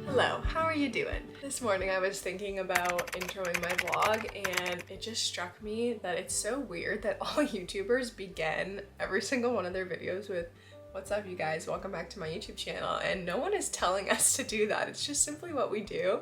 Hello, how are you doing? This morning I was thinking about introing my vlog and it just struck me that it's so weird that all YouTubers begin every single one of their videos with "What's up, you guys? Welcome back to my YouTube channel," and no one is telling us to do that. It's just simply what we do,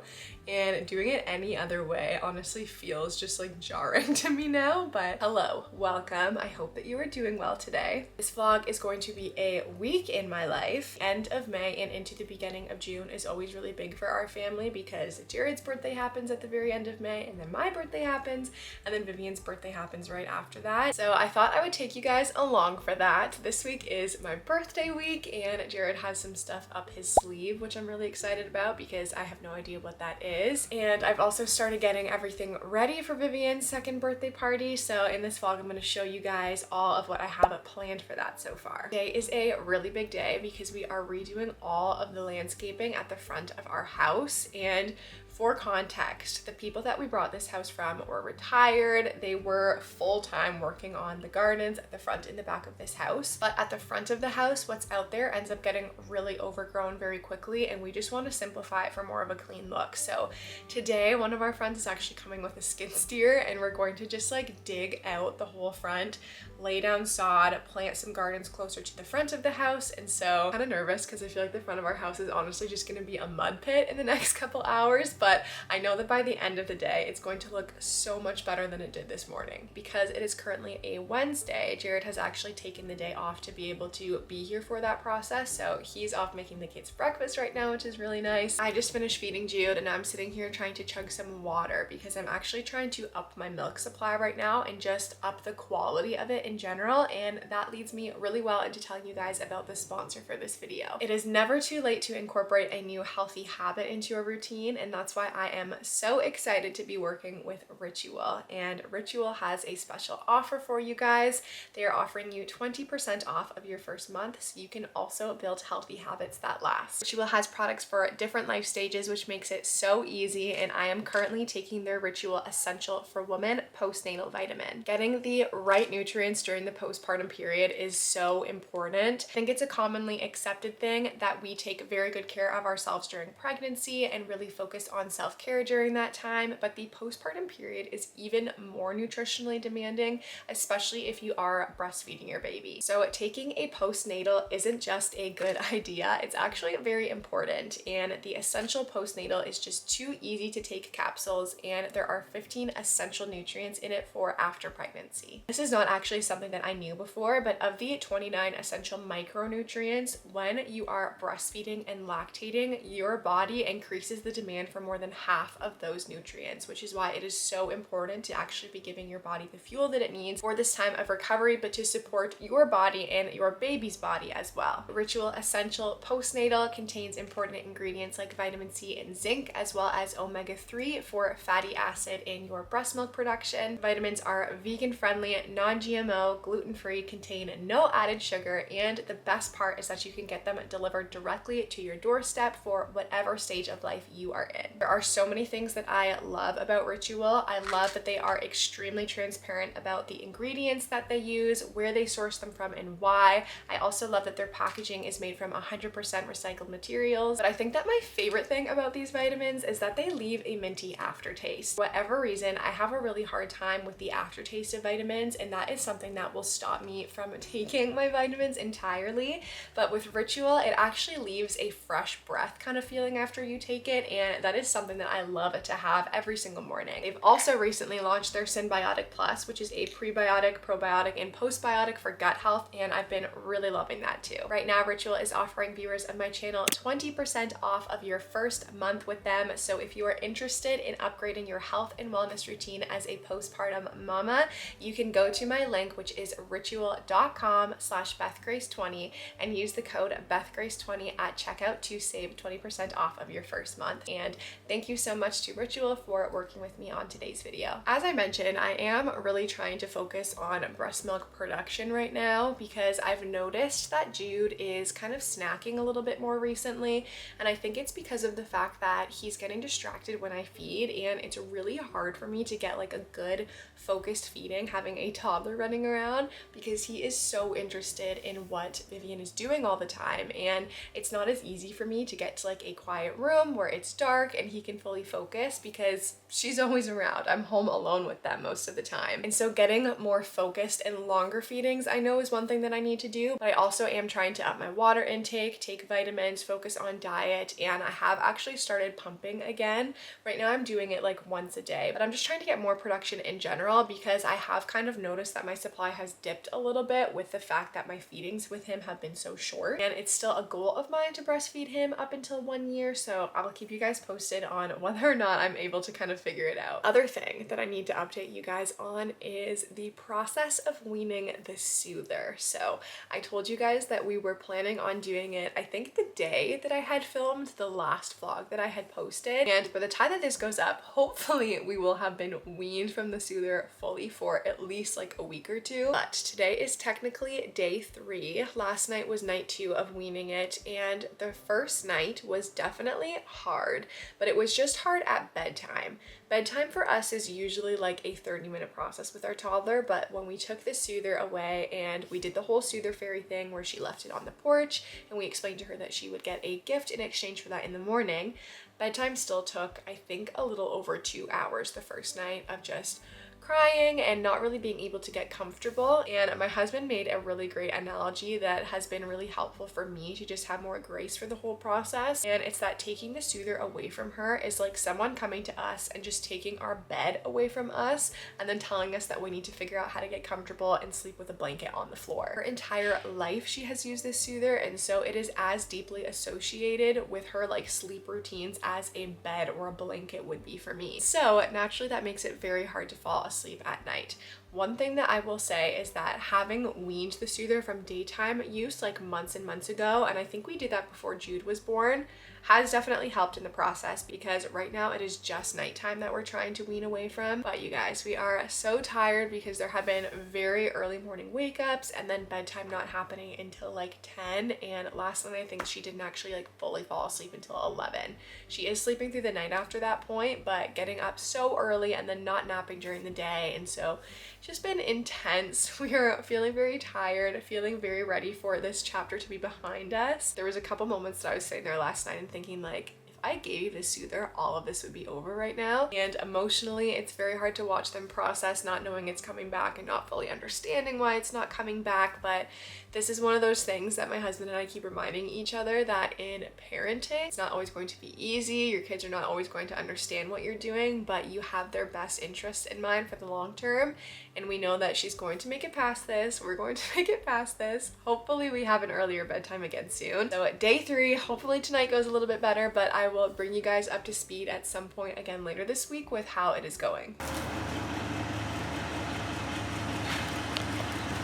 and doing it any other way honestly feels just like jarring to me now. But hello, welcome. I hope that you are doing well today. This vlog is going to be a week in my life. End of May and into the beginning of June is always really big for our family because Jared's birthday happens at the very end of May, and then my birthday happens, and then Vivian's birthday happens right after that. So I thought I would take you guys along for that. This week is my birthday week, and Jared has some stuff up his sleeve, which I'm really excited about because I have no idea what that is. And I've also started getting everything ready for Vivian's second birthday party. So in this vlog, I'm going to show you guys all of what I have planned for that so far. Today is a really big day because we are redoing all of the landscaping at the front of our house. And for context, the people that we brought this house from were retired. They were full-time working on the gardens at the front and the back of this house. But at the front of the house, what's out there ends up getting really overgrown very quickly, and we just want to simplify it for more of a clean look. So today, one of our friends is actually coming with a skid steer, and we're going to just like dig out the whole front, lay down sod, plant some gardens closer to the front of the house. And so I'm kind of nervous because I feel like the front of our house is honestly just going to be a mud pit in the next couple hours. But I know that by the end of the day, it's going to look so much better than it did this morning. Because it is currently a Wednesday, Jared has actually taken the day off to be able to be here for that process. So he's off making the kids breakfast right now, which is really nice. I just finished feeding Jude, and I'm sitting here trying to chug some water because I'm actually trying to up my milk supply right now and just up the quality of it in general. And that leads me really well into telling you guys about the sponsor for this video. It is never too late to incorporate a new healthy habit into a routine, and that's why I am so excited to be working with Ritual. And Ritual has a special offer for you guys. They are offering you 20% off of your first month, so you can also build healthy habits that last. Ritual has products for different life stages, which makes it so easy, and I am currently taking their Ritual Essential for Women postnatal vitamin. Getting the right nutrients during the postpartum period is so important. I think it's a commonly accepted thing that we take very good care of ourselves during pregnancy and really focus on self-care during that time, but the postpartum period is even more nutritionally demanding, especially if you are breastfeeding your baby. So taking a postnatal isn't just a good idea, it's actually very important. And the Essential Postnatal is just two easy to take capsules, and there are 15 essential nutrients in it for after pregnancy. This is not actually something that I knew before, but of the 29 essential micronutrients, when you are breastfeeding and lactating, your body increases the demand for more than half of those nutrients, which is why it is so important to actually be giving your body the fuel that it needs for this time of recovery, but to support your body and your baby's body as well. Ritual Essential Postnatal contains important ingredients like vitamin C and zinc, as well as omega-3 for fatty acid in your breast milk production. Vitamins are vegan friendly, non-GMO, gluten-free, contain no added sugar, and the best part is that you can get them delivered directly to your doorstep for whatever stage of life you are in. There are so many things that I love about Ritual. I love that they are extremely transparent about the ingredients that they use, where they source them from, and why. I also love that their packaging is made from 100% recycled materials. But I think that my favorite thing about these vitamins is that they leave a minty aftertaste. For whatever reason, I have a really hard time with the aftertaste of vitamins, and that is something that will stop me from taking my vitamins entirely. But with Ritual, it actually leaves a fresh breath kind of feeling after you take it, and that is something that I love to have every single morning. They've also recently launched their Synbiotic Plus, which is a prebiotic, probiotic, and postbiotic for gut health, and I've been really loving that too. Right now, Ritual is offering viewers of my channel 20% off of your first month with them. So if you are interested in upgrading your health and wellness routine as a postpartum mama, you can go to my link, which is ritual.com/BethGrace20, and use the code BethGrace20 at checkout to save 20% off of your first month. And thank you so much to Ritual for working with me on today's video. As I mentioned, I am really trying to focus on breast milk production right now because I've noticed that Jude is kind of snacking a little bit more recently, and I think it's because of the fact that he's getting distracted when I feed, and it's really hard for me to get like a good focused feeding having a toddler running around because he is so interested in what Vivian is doing all the time, and it's not as easy for me to get to like a quiet room where it's dark and he can fully focus because she's always around. I'm home alone with them most of the time. And so getting more focused and longer feedings I know is one thing that I need to do, but I also am trying to up my water intake, take vitamins, focus on diet, and I have actually started pumping again. Right now I'm doing it like once a day, but I'm just trying to get more production in general because I have kind of noticed that my supply has dipped a little bit with the fact that my feedings with him have been so short, and it's still a goal of mine to breastfeed him up until 1 year, so I'll keep you guys posted on whether or not I'm able to kind of figure it out. Other thing that I need to update you guys on is the process of weaning the soother. So I told you guys that we were planning on doing it, I think the day that I had filmed the last vlog that I had posted, and by the time that this goes up, hopefully we will have been weaned from the soother fully for at least like a week or two. But today is technically day 3. Last night was night 2 of weaning it, and the first night was definitely hard, but it was just hard at bedtime. Bedtime for us is usually like a 30-minute process with our toddler, but when we took the soother away and we did the whole soother fairy thing where she left it on the porch and we explained to her that she would get a gift in exchange for that in the morning, bedtime still took, I think, a little over 2 hours the first night of just crying and not really being able to get comfortable. And my husband made a really great analogy that has been really helpful for me to just have more grace for the whole process, and it's that taking the soother away from her is like someone coming to us and just taking our bed away from us and then telling us that we need to figure out how to get comfortable and sleep with a blanket on the floor. Her entire life she has used this soother, and so it is as deeply associated with her like sleep routines as a bed or a blanket would be for me. So naturally that makes it very hard to fall asleep at night. One thing that I will say is that having weaned the soother from daytime use like months and months ago, and I think we did that before Jude was born, has definitely helped in the process because right now it is just nighttime that we're trying to wean away from. But you guys, we are so tired because there have been very early morning wake ups and then bedtime not happening until like 10, and last night I think she didn't actually like fully fall asleep until 11. She is sleeping through the night after that point, but getting up so early and then not napping during the day, and so it's just been intense. We are feeling very tired, feeling very ready for this chapter to be behind us. There was a couple moments that I was sitting there last night and thinking like, if I gave you this soother, all of this would be over right now. And emotionally, it's very hard to watch them process not knowing it's coming back and not fully understanding why it's not coming back. But this is one of those things that my husband and I keep reminding each other that in parenting, it's not always going to be easy. Your kids are not always going to understand what you're doing, but you have their best interests in mind for the long term. And we know that she's going to make it past this. We're going to make it past this. Hopefully we have an earlier bedtime again soon. So at day 3, hopefully tonight goes a little bit better, but I will bring you guys up to speed at some point again later this week with how it is going.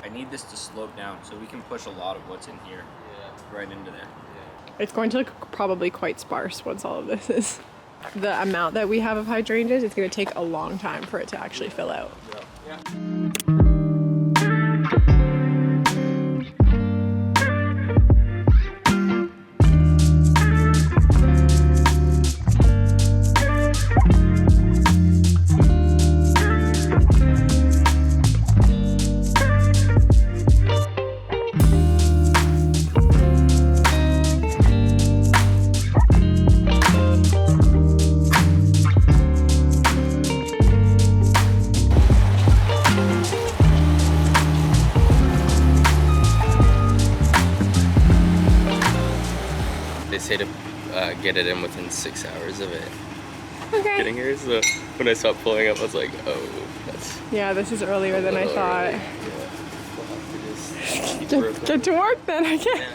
I need this to slope down so we can push a lot of what's in here right into there. It's going to look probably quite sparse once all of this is. The amount that we have of hydrangeas, it's going to take a long time for it to actually fill out. Yeah. They say to get it in within 6 hours of it Okay. Getting here. So when I saw it pulling up, I was like, oh, that's. Yeah, this is earlier than I thought. Yeah. Get to work then, I guess.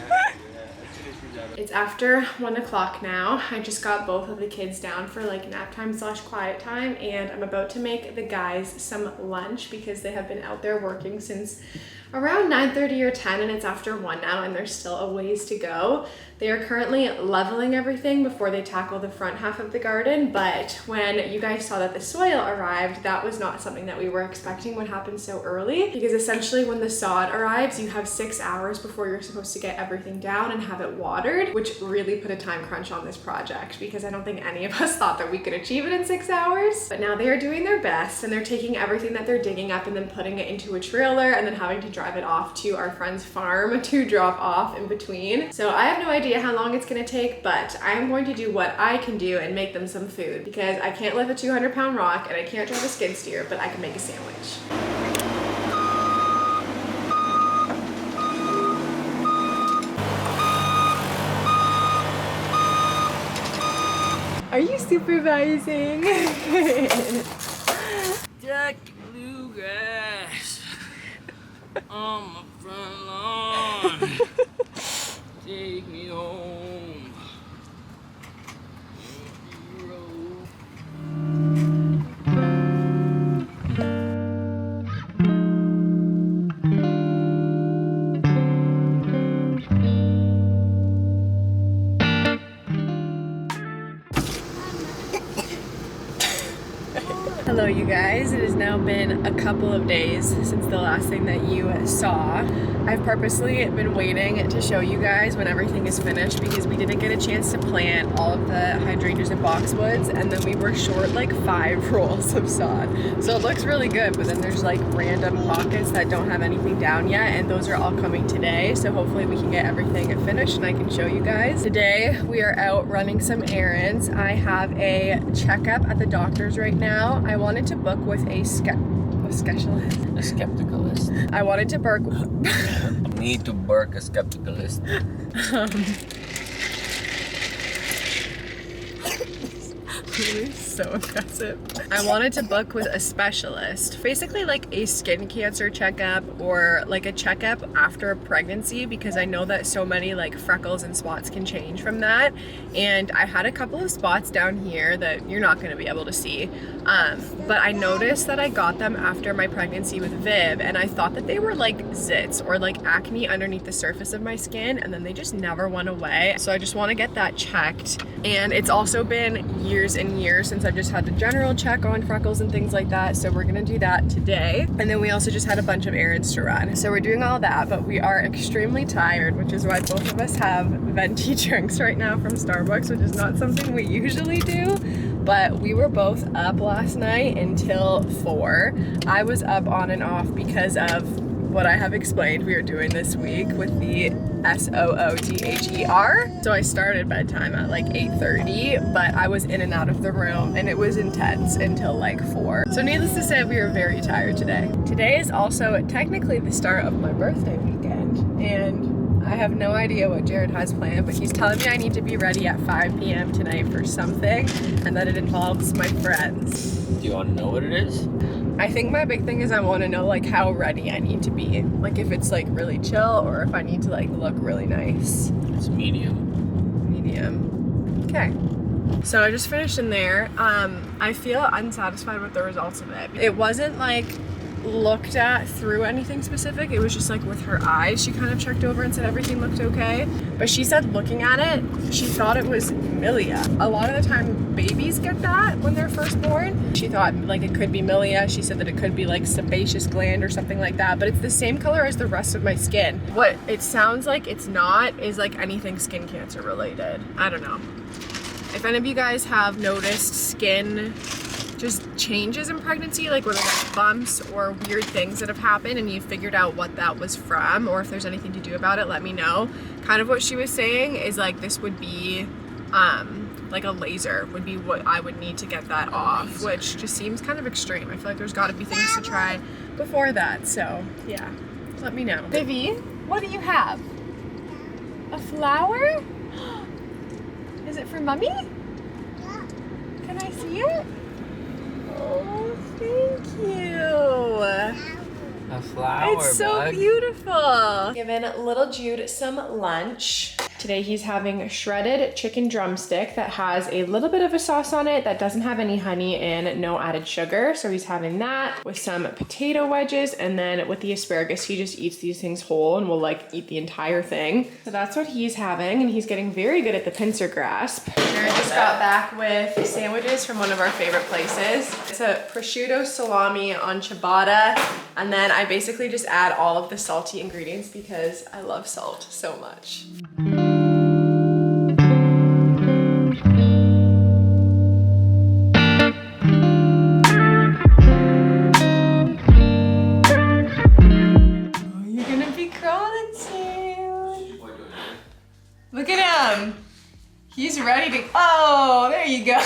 It's after 1 o'clock now. I just got both of the kids down for like nap time / quiet time, and I'm about to make the guys some lunch because they have been out there working since around 9:30 or 10, and it's after 1 now and there's still a ways to go. They are currently leveling everything before they tackle the front half of the garden, but when you guys saw that the soil arrived, that was not something that we were expecting would happen so early, because essentially when the sod arrives, you have 6 hours before you're supposed to get everything down and have it watered, which really put a time crunch on this project because I don't think any of us thought that we could achieve it in 6 hours. But now they are doing their best, and they're taking everything that they're digging up and then putting it into a trailer and then having to drive it off to our friend's farm to drop off in between. So I have no idea how long it's gonna take, but I'm going to do what I can do and make them some food, because I can't lift a 200-pound rock and I can't drive a skid steer, but I can make a sandwich. Are you supervising? Jack Bluegrass on my front lawn. Take me home. Hello you guys, it has now been a couple of days since the last thing that you saw. I've purposely been waiting to show you guys when everything is finished because we didn't get a chance to plant all of the hydrangeas and boxwoods, and then we were short like 5 rolls of sod. So it looks really good, but then there's like random pockets that don't have anything down yet, and those are all coming today. So hopefully we can get everything finished and I can show you guys. Today we are out running some errands. I have a checkup at the doctor's right now. I wanted to book with a specialist. A skepticalist. I wanted to book. Need to work a skepticalist. So aggressive. I wanted to book with a specialist, basically like a skin cancer checkup or like a checkup after pregnancy, because I know that so many like freckles and spots can change from that. And I had a couple of spots down here that you're not going to be able to see, but I noticed that I got them after my pregnancy with Viv, and I thought that they were like zits or like acne underneath the surface of my skin, and then they just never went away. So I just want to get that checked. And it's also been years and years since I've just had a general check on freckles and things like that, so we're gonna do that today. And then we also just had a bunch of errands to run, so we're doing all that, but we are extremely tired, which is why both of us have venti drinks right now from Starbucks, which is not something we usually do. But we were both up last night until 4. I was up on and off because of what I have explained we are doing this week with the SOOTHER. So I started bedtime at like 8:30, but I was in and out of the room and it was intense until like 4. So needless to say, we are very tired today. Today is also technically the start of my birthday weekend, and I have no idea what Jared has planned, but he's telling me I need to be ready at 5 p.m. tonight for something, and that it involves my friends. Do you want to know what it is? I think my big thing is I want to know like how ready I need to be. Like if it's like really chill or if I need to like look really nice. It's medium. Medium. Okay. So I just finished in there. I feel unsatisfied with the results of it. It wasn't like looked at through anything specific. It was just like with her eyes, she kind of checked over and said everything looked okay. But she said looking at it, she thought it was milia. A lot of the time babies get that when they're first born. She thought like it could be milia. She said that it could be like sebaceous gland or something like that, but it's the same color as the rest of my skin. What it sounds like it's not is like anything skin cancer related. I don't know. If any of you guys have noticed skin just changes in pregnancy, like whether that's bumps or weird things that have happened and you figured out what that was from, or if there's anything to do about it, let me know. Kind of what she was saying is like this would be like a laser would be what I would need to get that off, which just seems kind of extreme. I feel like there's got to be things to try before that, so yeah, let me know. Vivi, what do you have? A flower? Is it for mommy? Can I see it? Oh, thank you. A flower, It's so bug. beautiful. Giving little Jude some lunch. Today he's having shredded chicken drumstick that has a little bit of a sauce on it that doesn't have any honey and no added sugar. So he's having that with some potato wedges, and then with the asparagus, he just eats these things whole and will like eat the entire thing. So that's what he's having, and he's getting very good at the pincer grasp. Jared just got back with sandwiches from one of our favorite places. It's a prosciutto salami on ciabatta, and then I basically just add all of the salty ingredients because I love salt so much. Look at him. He's ready to, oh, there you go.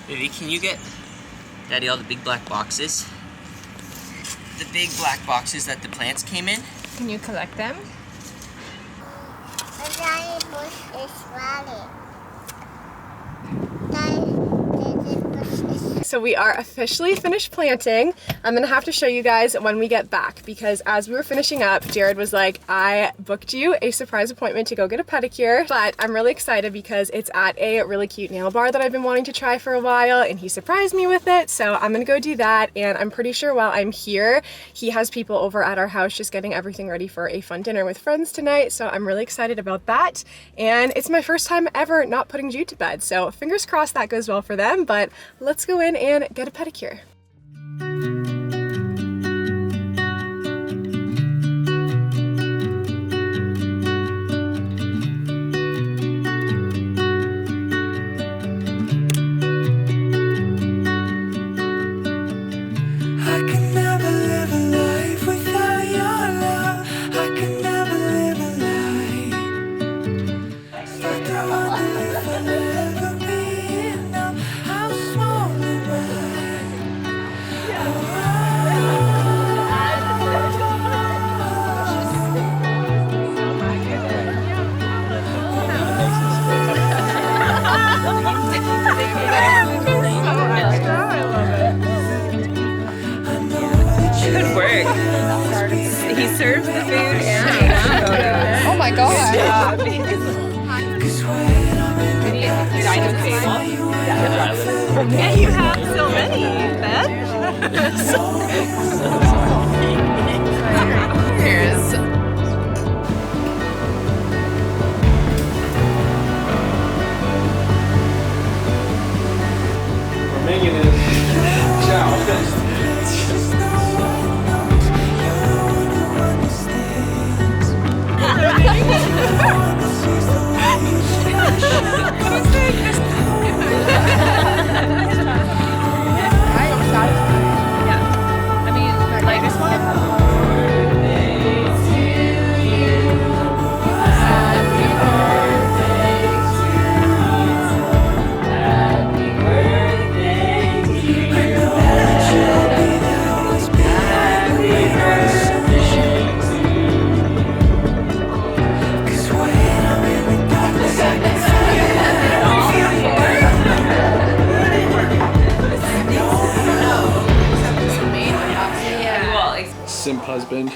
Baby, can you get Daddy all the big black boxes? The big black boxes that the plants came in? Can you collect them? The giant bush is running. So we are officially finished planting. I'm gonna have to show you guys when we get back, because as we were finishing up, Jared was like, I booked you a surprise appointment to go get a pedicure, but I'm really excited because it's at a really cute nail bar that I've been wanting to try for a while, and he surprised me with it. So I'm gonna go do that, and I'm pretty sure while I'm here, he has people over at our house just getting everything ready for a fun dinner with friends tonight. So I'm really excited about that. And it's my first time ever not putting Jude to bed. So fingers crossed that goes well for them, but let's go in and get a pedicure. Good work. He serves the food and oh my god. Yeah, you have so many, Beth. Here's we're making it. Ciao. Simp husband.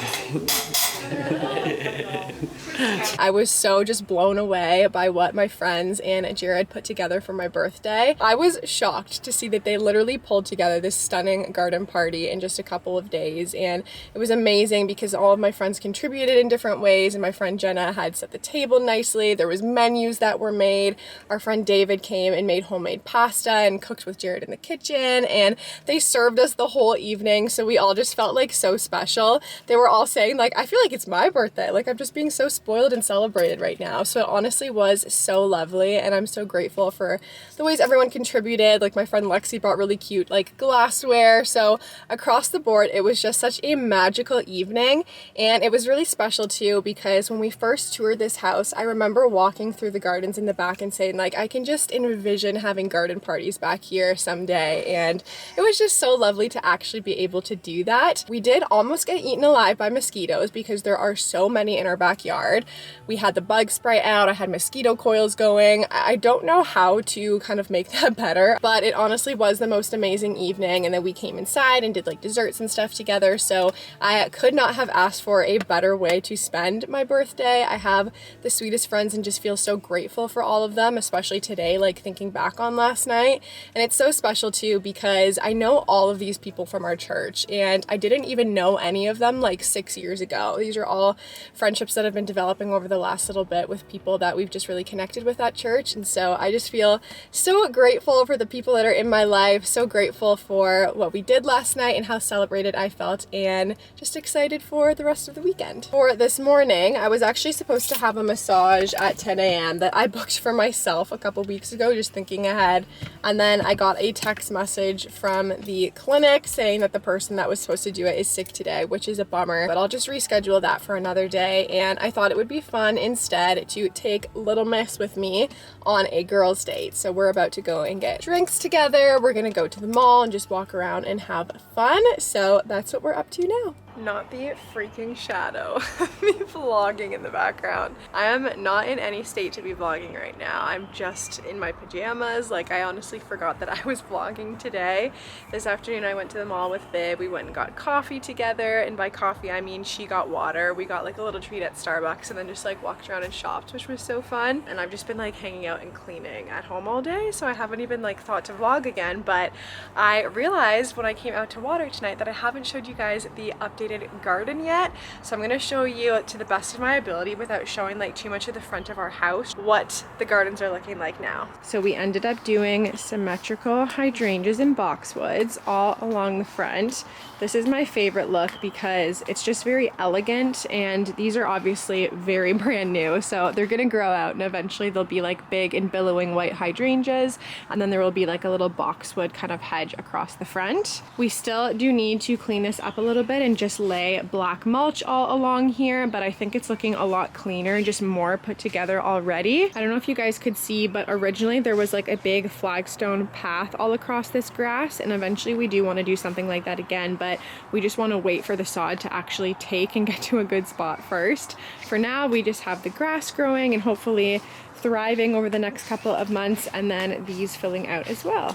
I was so just blown away by what my friends and Jared put together for my birthday. I was shocked to see that they literally pulled together this stunning garden party in just a couple of days, and it was amazing because all of my friends contributed in different ways, and my friend Jenna had set the table nicely. There was menus that were made. Our friend David came and made homemade pasta and cooked with Jared in the kitchen, and they served us the whole evening, so we all just felt like so special. They were all saying like, I feel like it's my birthday, like I'm just being so spoiled and celebrated right now. So it honestly was so lovely, and I'm so grateful for the ways everyone contributed. Like my friend Lexi brought really cute like glassware. So across the board, it was just such a magical evening, and it was really special too because when we first toured this house, I remember walking through the gardens in the back and saying like, I can just envision having garden parties back here someday, and it was just so lovely to actually be able to do that. We did almost get eaten alive by mosquitoes because there there are so many in our backyard. We had the bug spray out, I had mosquito coils going. I don't know how to kind of make that better, but it honestly was the most amazing evening. And then we came inside and did like desserts and stuff together. So I could not have asked for a better way to spend my birthday. I have the sweetest friends and just feel so grateful for all of them, especially today, like thinking back on last night. And it's so special too because I know all of these people from our church and I didn't even know any of them like 6 years ago. These are all friendships that have been developing over the last little bit with people that we've just really connected with at church. And so I just feel so grateful for the people that are in my life, so grateful for what we did last night and how celebrated I felt, and just excited for the rest of the weekend. For this morning, I was actually supposed to have a massage at 10 a.m. that I booked for myself a couple weeks ago, just thinking ahead. And then I got a text message from the clinic saying that the person that was supposed to do it is sick today, which is a bummer, but I'll just reschedule that for another day. And I thought it would be fun instead to take Little Miss with me on a girls' date. So we're about to go and get drinks together. We're gonna go to the mall and just walk around and have fun. So that's what we're up to now. Not the freaking shadow of me vlogging in the background. I am not in any state to be vlogging right now. I'm just in my pajamas. Like, I honestly forgot that I was vlogging today. This afternoon I went to the mall with Bib. We went and got coffee together, and by coffee I mean she got water. We got like a little treat at Starbucks and then just like walked around and shopped, which was so fun. And I've just been like hanging out and cleaning at home all day, so I haven't even like thought to vlog again. But I realized when I came out to water tonight that I haven't showed you guys the updated garden yet. So I'm going to show you to the best of my ability without showing like too much of the front of our house what the gardens are looking like now. So we ended up doing symmetrical hydrangeas and boxwoods all along the front. This is my favorite look because it's just very elegant, and these are obviously very brand new, so they're gonna grow out and eventually they'll be like big and billowing white hydrangeas, and then there will be like a little boxwood kind of hedge across the front. We still do need to clean this up a little bit and just lay black mulch all along here, but I think it's looking a lot cleaner and just more put together already. I don't know if you guys could see, but originally there was like a big flagstone path all across this grass, and eventually we do want to do something like that again, but we just want to wait for the sod to actually take and get to a good spot first. For now, we just have the grass growing and hopefully thriving over the next couple of months, and then these filling out as well.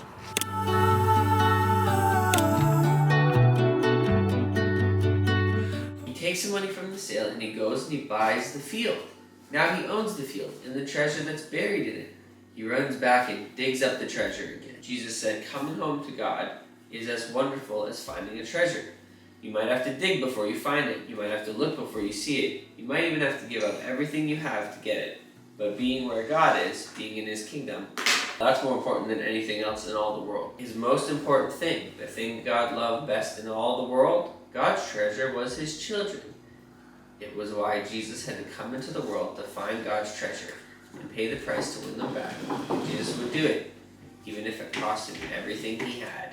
He takes some money from the sale and he goes and he buys the field. Now he owns the field and the treasure that's buried in it. He runs back and digs up the treasure again. Jesus said, coming home to God is as wonderful as finding a treasure. You might have to dig before you find it. You might have to look before you see it. You might even have to give up everything you have to get it. But being where God is, being in His kingdom, that's more important than anything else in all the world. His most important thing, the thing God loved best in all the world, God's treasure was His children. It was why Jesus had to come into the world to find God's treasure and pay the price to win them back. And Jesus would do it, even if it cost Him everything He had.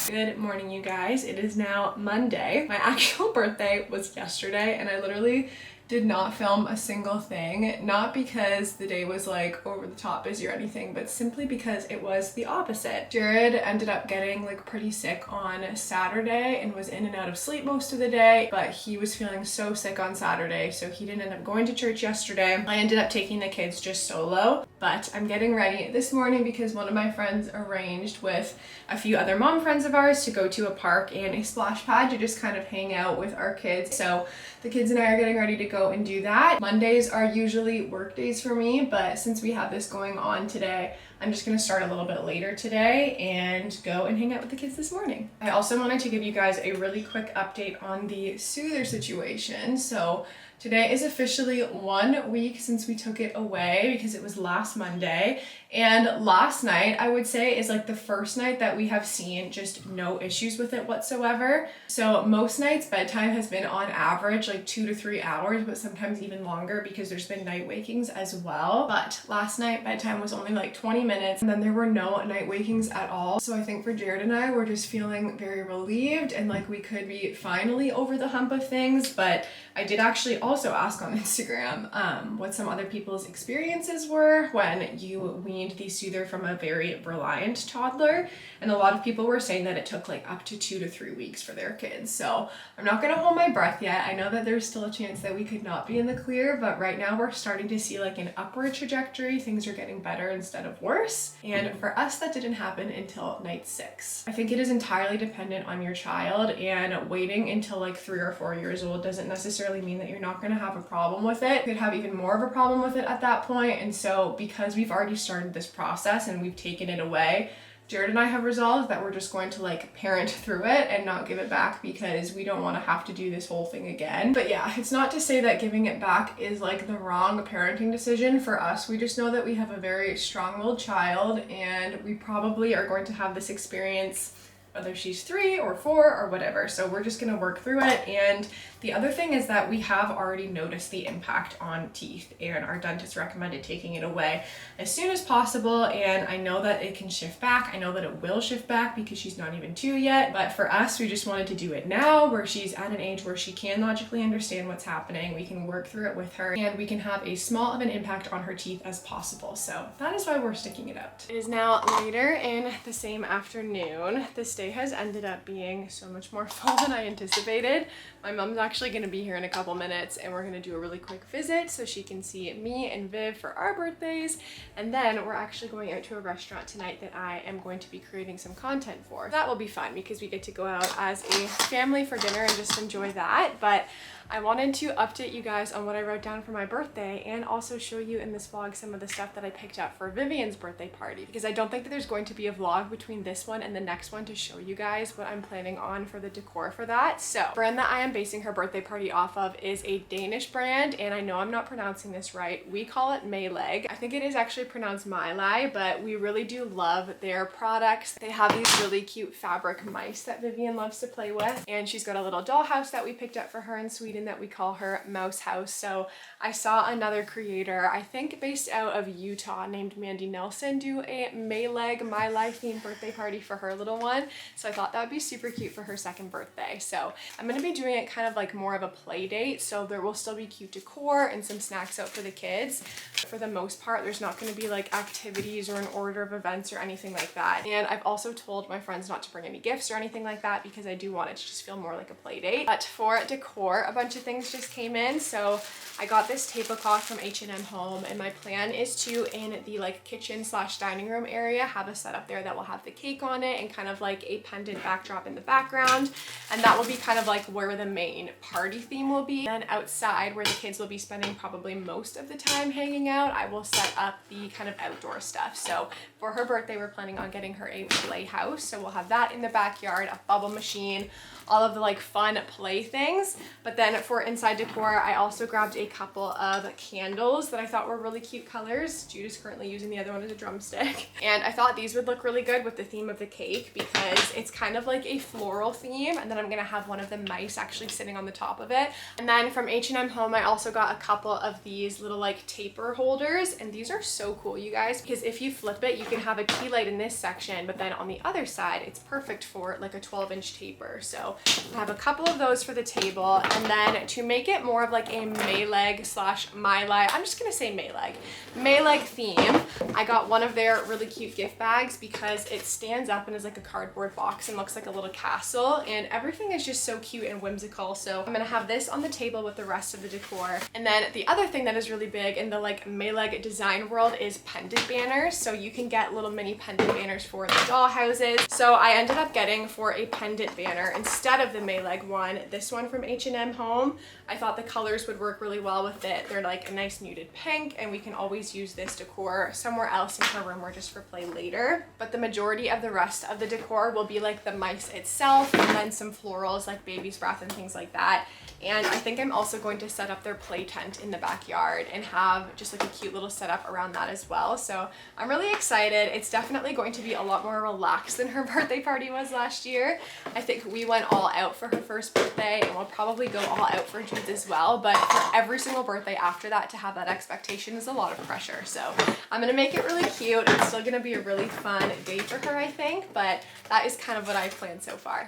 Good morning, you guys. It is now Monday. My actual birthday was yesterday, and I literally did not film a single thing, not because the day was like over the top busy or anything, but simply because it was the opposite. Jared ended up getting like pretty sick on Saturday and was in and out of sleep most of the day, but he was feeling so sick on Saturday, so he didn't end up going to church yesterday. I ended up taking the kids just solo, but I'm getting ready this morning because one of my friends arranged with a few other mom friends of ours to go to a park and a splash pad to just kind of hang out with our kids. So the kids and I are getting ready to go and do that. Mondays are usually work days for me, but since we have this going on today, I'm just gonna start a little bit later today and go and hang out with the kids this morning. I also wanted to give you guys a really quick update on the Soother situation. So today is officially 1 week since we took it away because it was last Monday. And last night, I would say, is like the first night that we have seen just no issues with it whatsoever. So most nights bedtime has been on average like 2 to 3 hours, but sometimes even longer because there's been night wakings as well. But last night bedtime was only like 20 minutes, and then there were no night wakings at all. So I think for Jared and I, we're just feeling very relieved and like we could be finally over the hump of things. But I did actually also ask on Instagram what some other people's experiences were when you weaned the soother from a very reliant toddler. And a lot of people were saying that it took like up to 2 to 3 weeks for their kids. So I'm not gonna hold my breath yet. I know that there's still a chance that we could not be in the clear, but right now we're starting to see like an upward trajectory. Things are getting better instead of worse. And for us, that didn't happen until night 6. I think it is entirely dependent on your child, and waiting until like 3 or 4 years old doesn't necessarily mean that you're not gonna have a problem with it. You could have even more of a problem with it at that point. And so because we've already started this process and we've taken it away, Jared and I have resolved that we're just going to like parent through it and not give it back because we don't want to have to do this whole thing again. But yeah, it's not to say that giving it back is like the wrong parenting decision for us. We just know that we have a very strong-willed child and we probably are going to have this experience whether she's 3 or 4 or whatever. So we're just gonna work through it. And the other thing is that we have already noticed the impact on teeth, and our dentist recommended taking it away as soon as possible. And I know that it can shift back. I know that it will shift back because she's not even 2 yet. But for us, we just wanted to do it now where she's at an age where she can logically understand what's happening. We can work through it with her and we can have as small of an impact on her teeth as possible. So that is why we're sticking it out. It is now later in the same afternoon. This day has ended up being so much more full than I anticipated. My mom's actually going to be here in a couple minutes and we're going to do a really quick visit so she can see me and Viv for our birthdays, and then we're actually going out to a restaurant tonight that I am going to be creating some content for. That will be fun because we get to go out as a family for dinner and just enjoy that. But I wanted to update you guys on what I wrote down for my birthday and also show you in this vlog some of the stuff that I picked up for Vivian's birthday party, because I don't think that there's going to be a vlog between this one and the next one to show you guys what I'm planning on for the decor for that. So the brand that I am basing her birthday party off of is a Danish brand, and I know I'm not pronouncing this right. We call it Mayleg. I think it is actually pronounced Mylai, but we really do love their products. They have these really cute fabric mice that Vivian loves to play with, and she's got a little dollhouse that we picked up for her in Sweden that we call her Mouse House. So I saw another creator, I think based out of Utah, named Mandy Nelson, do a Mayleg Mylai themed birthday party for her little one. So I thought that would be super cute for her 2nd birthday. So I'm going to be doing it kind of like more of a play date. So there will still be cute decor and some snacks out for the kids. But for the most part, there's not going to be like activities or an order of events or anything like that. And I've also told my friends not to bring any gifts or anything like that because I do want it to just feel more like a play date. But for decor, a bunch of things just came in. So I got this tablecloth from H&M Home, and my plan is to, in the like kitchen / dining room area, have a setup there that will have the cake on it and kind of like a pendant backdrop in the background, and that will be kind of like where the main party theme will be. Then outside, where the kids will be spending probably most of the time hanging out, I will set up the kind of outdoor stuff. So for her birthday, we're planning on getting her a playhouse, so we'll have that in the backyard, a bubble machine, all of the like fun play things. But then for inside decor, I also grabbed a couple of candles that I thought were really cute colors. Jude is currently using the other one as a drumstick. And I thought these would look really good with the theme of the cake because it's kind of like a floral theme, and then I'm gonna have one of the mice actually sitting on the top of it. And then from H&M Home, I also got a couple of these little like taper holders, and these are so cool, you guys, because if you flip it, you can have a tea light in this section, but then on the other side, it's perfect for like a 12-inch taper. So I have a couple of those for the table, and then to make it more of like a Mayleg / Mylai, I'm just gonna say Mayleg theme, I got one of their really cute gift bags because it stands up and is like a cardboard box and looks like a little castle, and everything is just so cute and whimsical. So I'm gonna have this on the table with the rest of the decor. And then the other thing that is really big in the like Mayleg design world is pendant banners. So you can get little mini pendant banners for the doll houses. So I ended up getting for a pendant banner instead of the Mayleg one, this one from H&M Home. I thought the colors would work really well with it. They're like a nice muted pink, and we can always use this decor somewhere else in her room or just for play later. But the majority of the rest of the decor will will be like the mice itself, and then some florals like baby's breath and things like that. And I think I'm also going to set up their play tent in the backyard and have just like a cute little setup around that as well. So I'm really excited. It's definitely going to be a lot more relaxed than her birthday party was last year. I think we went all out for her first birthday, and we'll probably go all out for Jude's as well. But for every single birthday after that, to have that expectation is a lot of pressure. So I'm gonna make it really cute. It's still gonna be a really fun day for her, I think, but that is kind of what I've planned so far.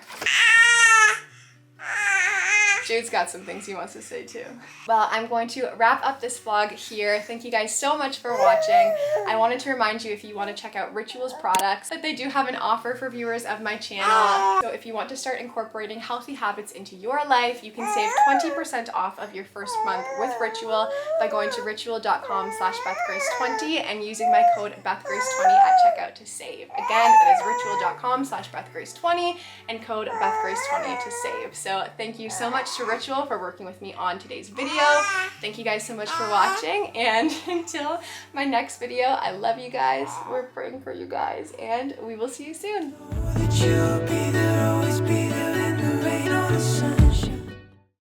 Jude's got some things he wants to say too. Well, I'm going to wrap up this vlog here. Thank you guys so much for watching. I wanted to remind you, if you want to check out Ritual's products, that they do have an offer for viewers of my channel. So if you want to start incorporating healthy habits into your life, you can save 20% off of your first month with Ritual by going to ritual.com/BethGrace20 and using my code BethGrace20 at checkout to save. Again, that is ritual.com/BethGrace20 and code BethGrace20 to save. So thank you so much to Ritual for working with me on today's video. Thank you guys so much for watching, and until my next video, I love you guys. We're praying for you guys, and we will see you soon.